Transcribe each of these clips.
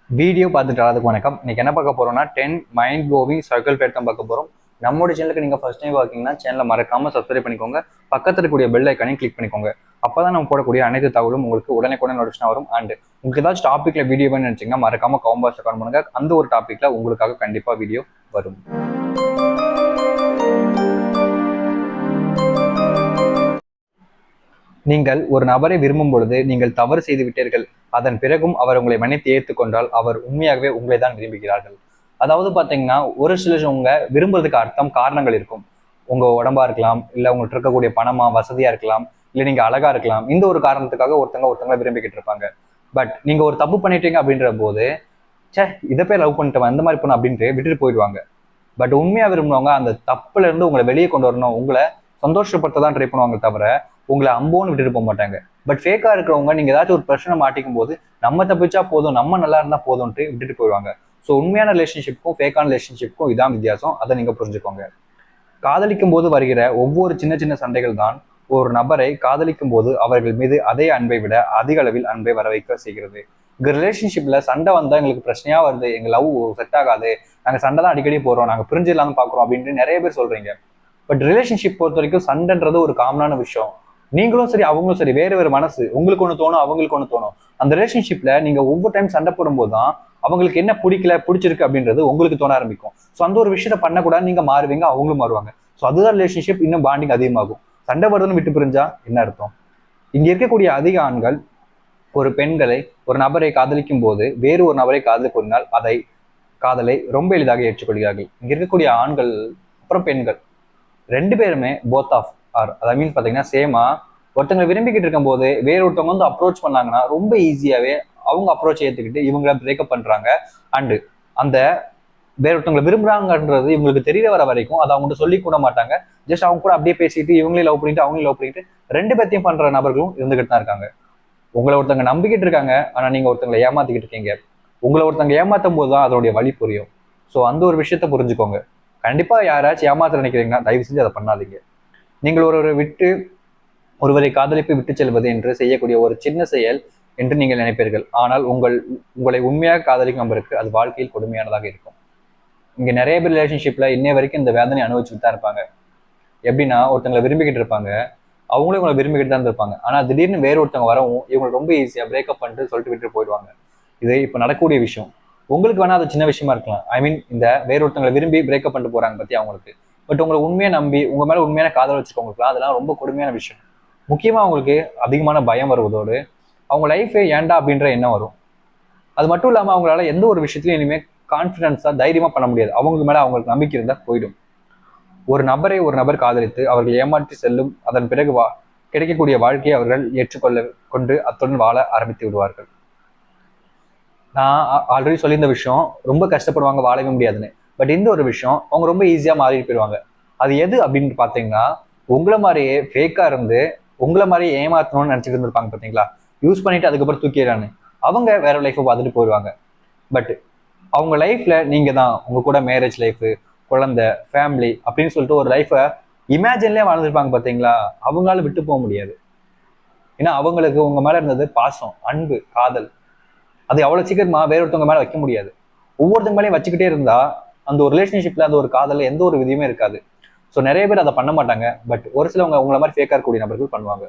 Video பார்த்துட்டு வரதுக்கு வணக்கம். இன்னைக்கு என்ன பார்க்க போறோம்னா 10 மைண்ட் ப்ளோவிங் சர்க்கிள் பேட் தான் பார்க்க போறோம். நம்மளோட சேனலுக்கு நீங்க ஃபர்ஸ்ட் டைம் பார்க்கீங்கன்னா சேனலை மறக்காம சப்ஸ்கிரைப் பண்ணிக்கோங்க. பக்கத்துல இருக்கக்கூடிய பெல் ஐக்கானையும் கிளிக் பண்ணிக்கோங்க. அப்பதான் நம்ம போடக்கூடிய அனைத்து தகவலும் உங்களுக்கு உடனே நோட்டிஃபிகேஷன் வரும். அண்ட் உங்களுக்கு ஏதாச்சும் டாபிக்ல வீடியோ வேணும்னு நினைச்சீங்கன்னா மறக்காம கமெண்ட் பாக்ஸ்ல கமெண்ட் பண்ணுங்க. அந்த ஒரு டாபிக்ல உங்களுக்காக கண்டிப்பா வீடியோ வரும். நீங்கள் ஒரு நபரை விரும்பும் பொழுது நீங்கள் தவறு செய்து விட்டீர்கள், அதன் பிறகும் அவர் உங்களை மன்னித்து ஏற்றுக்கொண்டால் அவர் உண்மையாகவே உங்களை தான் விரும்புகிறார்கள். அதாவது பாத்தீங்கன்னா ஒரு சிலவங்க விரும்புறதுக்கு அர்த்தம் காரணங்கள் இருக்கும். உங்க உடம்பா இருக்கலாம், இல்ல உங்களுக்கு இருக்கக்கூடிய பணமா வசதியா இருக்கலாம், இல்ல நீங்க அழகா இருக்கலாம். இந்த ஒரு காரணத்துக்காக ஒருத்தங்க விரும்பிக்கிட்டு இருப்பாங்க. பட் நீங்க ஒரு தப்பு பண்ணிட்டீங்க அப்படின்ற போது இதை போய் லவ் பண்ணிட்டவன் இந்த மாதிரி பண்ண அப்படின்ட்டு விட்டுட்டு போயிடுவாங்க. பட் உண்மையா விரும்புனவங்க அந்த தப்புல இருந்து உங்களை வெளியே கொண்டு வரணும், உங்களை சந்தோஷப்படுத்த தான் ட்ரை பண்ணுவாங்க தவிர உங்களை அம்போன்னு விட்டுட்டு போக மாட்டாங்க. பட் ஃபேக்கா இருக்கிறவங்க நீங்க ஏதாச்சும் ஒரு பிரச்சனை மாட்டிக்கும் போது நம்ம தப்பிச்சா போதும், நம்ம நல்லா இருந்தா போதும்ட்டு விட்டுட்டு போயிடுவாங்க. ஸோ உண்மையான ரிலேஷன்ஷிப்புக்கும் ஃபேக்கான ரிலேஷன்ஷிப்புக்கும் இதான் வித்தியாசம். அதை நீங்க புரிஞ்சுக்கோங்க. காதலிக்கும் போது வருகிற ஒவ்வொரு சின்ன சின்ன சண்டைகள் தான் ஒரு நபரை காதலிக்கும் போது அவர்கள் மீது அதே அன்பை விட அதிக அளவில் அன்பை வர வைக்க செய்கிறது. இங்க ரிலேஷன்ஷிப்ல சண்டை வந்தா எங்களுக்கு பிரச்சனையா வருது, எங்க லவ் செட் ஆகாது, நாங்க சண்டை தான் அடிக்கடி போறோம், நாங்க பிரிஞ்சு இல்லாம பாக்குறோம் அப்படின்ட்டு நிறைய பேர் சொல்றீங்க. பட் ரிலேஷன்ஷிப் பொறுத்த வரைக்கும் சண்டைன்றது ஒரு காமனான விஷயம். நீங்களும் சரி அவங்களும் சரி வேறு மனசு, உங்களுக்கு ஒன்று தோணும் அவங்களுக்கு ஒன்று தோணும். அந்த ரிலேஷன்ஷிப்ல நீங்க ஒவ்வொரு டைம் சண்டை போடும்போது தான் அவங்களுக்கு என்ன பிடிக்கல பிடிச்சிருக்கு அப்படின்றது உங்களுக்கு தோண ஆரம்பிக்கும். ஸோ அந்த ஒரு விஷயத்த பண்ணக்கூடாது, நீங்க மாறுவீங்க, அவங்களும் மாறுவாங்க. ஸோ அதுதான் ரிலேஷன்ஷிப், இன்னும் பாண்டிங் அதிகமாகும். சண்டை வருதுன்னு விட்டு பிரிஞ்சா என்ன அர்த்தம்? இங்க இருக்கக்கூடிய அதிக ஆண்கள் ஒரு பெண்களை ஒரு நபரை காதலிக்கும் போது வேறு ஒரு நபரை காதல் கூறினால் காதலை ரொம்ப எளிதாக ஏற்றுக்கொள்கிறார்கள். இங்க இருக்கக்கூடிய ஆண்கள் அப்புறம் பெண்கள் ரெண்டு பேருமே போத் ஆஃப் ஆர், அதாவது மீன்ஸ் பார்த்தீங்கன்னா சேமா ஒருத்தங்களை விரும்பிக்கிட்டு இருக்கும் போது வேற ஒருத்தவங்க வந்து அப்ரோச் பண்ணாங்கன்னா ரொம்ப ஈஸியாவே அவங்க அப்ரோச் ஏற்றுக்கிட்டு இவங்கள பிரேக்கப் பண்றாங்க. அண்டு அந்த வேற ஒருத்தவங்களை விரும்புறாங்கன்றது இவங்களுக்கு தெரிய வர வரைக்கும் அதை அவங்ககிட்ட சொல்லி கூட மாட்டாங்க. ஜஸ்ட் அவங்க கூட அப்படியே பேசிட்டு இவங்களே லவ் பண்ணிட்டு அவங்களே லவ் பண்ணிட்டு ரெண்டு பேர்த்தையும் பண்ற நபர்களும் இருந்துகிட்டு தான் இருக்காங்க. உங்களை ஒருத்தவங்க நம்பிக்கிட்டு இருக்காங்க, ஆனா நீங்க ஒருத்தங்களை ஏமாத்திக்கிட்டு இருக்கீங்க. உங்களை ஒருத்தவங்க ஏமாத்தும் போது தான் அதோடைய வழி புரியும். ஸோ அந்த ஒரு விஷயத்த புரிஞ்சுக்கோங்க. கண்டிப்பா யாராச்சும் ஏமாத்த நினைக்கிறீங்கன்னா தயவு செஞ்சு அதை பண்ணாதீங்க. நீங்கள் ஒருவரை காதலிப்பு விட்டு செல்வது என்று செய்யக்கூடிய ஒரு சின்ன செயல் என்று நீங்கள் நினைப்பீர்கள். ஆனால் உங்களை உண்மையாக காதலிக்கும் நபருக்கு அது வாழ்க்கையில் கொடுமையானதாக இருக்கும். இங்க நிறைய பேர் ரிலேஷன்ஷிப்ல இன்னைய வரைக்கும் இந்த வேதனை அனுபவிச்சுட்டு தான் இருப்பாங்க. எப்படின்னா ஒருத்தங்களை விரும்பிக்கிட்டு இருப்பாங்க, அவங்களும் இவங்களை விரும்பிக்கிட்டு தான் இருப்பாங்க. ஆனா திடீர்னு வேற ஒருத்தவங்க வரவும் இவங்க ரொம்ப ஈஸியா பிரேக்கப் பண்ணிட்டு சொல்லிட்டு விட்டு போயிடுவாங்க. இது இப்ப நடக்கக்கூடிய விஷயம். உங்களுக்கு வேணா அது சின்ன விஷயமா இருக்கலாம். ஐ மீன் இந்த வேற ஒருத்தவங்களை விரும்பி பிரேக்கப் பண்ணிட்டு போறாங்க பத்தி அவங்களுக்கு. பட் உங்களை உண்மையை நம்பி உங்க மேல உண்மையான காதல் வச்சுக்கவங்களுக்கு அதெல்லாம் ரொம்ப கொடுமையான விஷயம். முக்கியமா அவங்களுக்கு அதிகமான பயம் வருவதோடு அவங்க லைஃபே ஏண்டா அப்படின்ற எண்ணம் வரும். அது மட்டும் இல்லாம அவங்களால எந்த ஒரு விஷயத்திலையும் இனிமேல் கான்ஃபிடன்ஸா தைரியமா பண்ண முடியாது. அவங்களுக்கு மேல அவங்களுக்கு நம்பிக்கை இருந்தா போயிடும். ஒரு நபர் காதலித்து அவர்கள் ஏமாற்றி செல்லும் அதன் பிறகு கிடைக்கக்கூடிய வாழ்க்கையை அவர்கள் கொண்டு அத்துடன் வாழ ஆரம்பித்து விடுவார்கள். நான் ஆல்ரெடி சொல்லியிருந்த விஷயம், ரொம்ப கஷ்டப்படுவாங்க, வாழவே முடியாதுன்னு. பட் இந்த ஒரு விஷயம் அவங்க ரொம்ப ஈஸியா மாறிட்டு போயிடுவாங்க. அது எது அப்படின்னு பாத்தீங்கன்னா, உங்களை மாதிரியே ஃபேக்கா இருந்து உங்களை மாதிரியே ஏமாத்தணும்னு நினைச்சிட்டு இருந்திருப்பாங்க பாத்தீங்களா, யூஸ் பண்ணிட்டு அதுக்கப்புறம் தூக்கிடுறான்னு அவங்க வேற லைஃப்பை பார்த்துட்டு போயிடுவாங்க. பட் அவங்க லைஃப்ல நீங்க தான் உங்க கூட மேரேஜ் லைஃப், குழந்தை, ஃபேமிலி அப்படின்னு சொல்லிட்டு ஒரு லைஃபை இமேஜின்லேயே வாழ்ந்துருப்பாங்க பாத்தீங்களா, அவங்களால விட்டு போக முடியாது. ஏன்னா அவங்களுக்கு உங்க மேல இருந்தது பாசம், அன்பு, காதல். அது அவ்வளவு சீக்கிரமா வேற ஒருத்தவங்க மேல வைக்க முடியாது. ஒவ்வொருத்தங்க மேலேயும் வச்சுக்கிட்டே இருந்தா அந்த ஒரு ரிலேஷன்ஷிப்ல அந்த ஒரு காதல்ல எந்த ஒரு விதியுமே இருக்காது. ஸோ நிறைய பேர் அதை பண்ண மாட்டாங்க. பட் ஒரு சிலவங்க உங்களை மாதிரி ஃபேக்கா இருக்கக்கூடிய நபர்கள் பண்ணுவாங்க.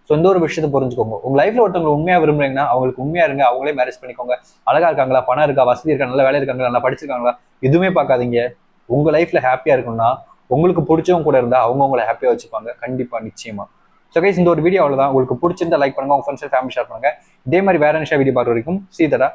ஸோ இந்த ஒரு விஷயத்தை புரிஞ்சுக்கோங்க. உங்க லைஃப்ல ஒருத்தவங்க உண்மையா விரும்புறீங்கன்னா அவங்களுக்கு உண்மையா இருங்க, அவங்களே மேரேஜ் பண்ணிக்கோங்க. அழகா இருக்காங்களா, பணம் இருக்கா, வசதி இருக்கா, நல்ல வேலை இருக்காங்களா, நல்லா படிச்சிருக்காங்களா, எதுவுமே பார்க்காதீங்க. உங்க லைஃப்ல ஹாப்பியா இருக்கும்னா உங்களுக்கு பிடிச்சவங்க கூட இருந்தா அவங்க உங்களை ஹாப்பியா வச்சுப்பாங்க, கண்டிப்பா நிச்சயமா. ஸோ கைஸ் இந்த ஒரு வீடியோ அவ்வளவுதான். உங்களுக்கு பிடிச்சிருந்தா லைக் பண்ணுங்க, உங்க ஃப்ரெண்ட்ஸ் ஃபேமிலி ஷேர் பண்ணுங்க. இதே மாதிரி வேற என்ன வீடியோ பார்க்குற வரைக்கும் சீதடா.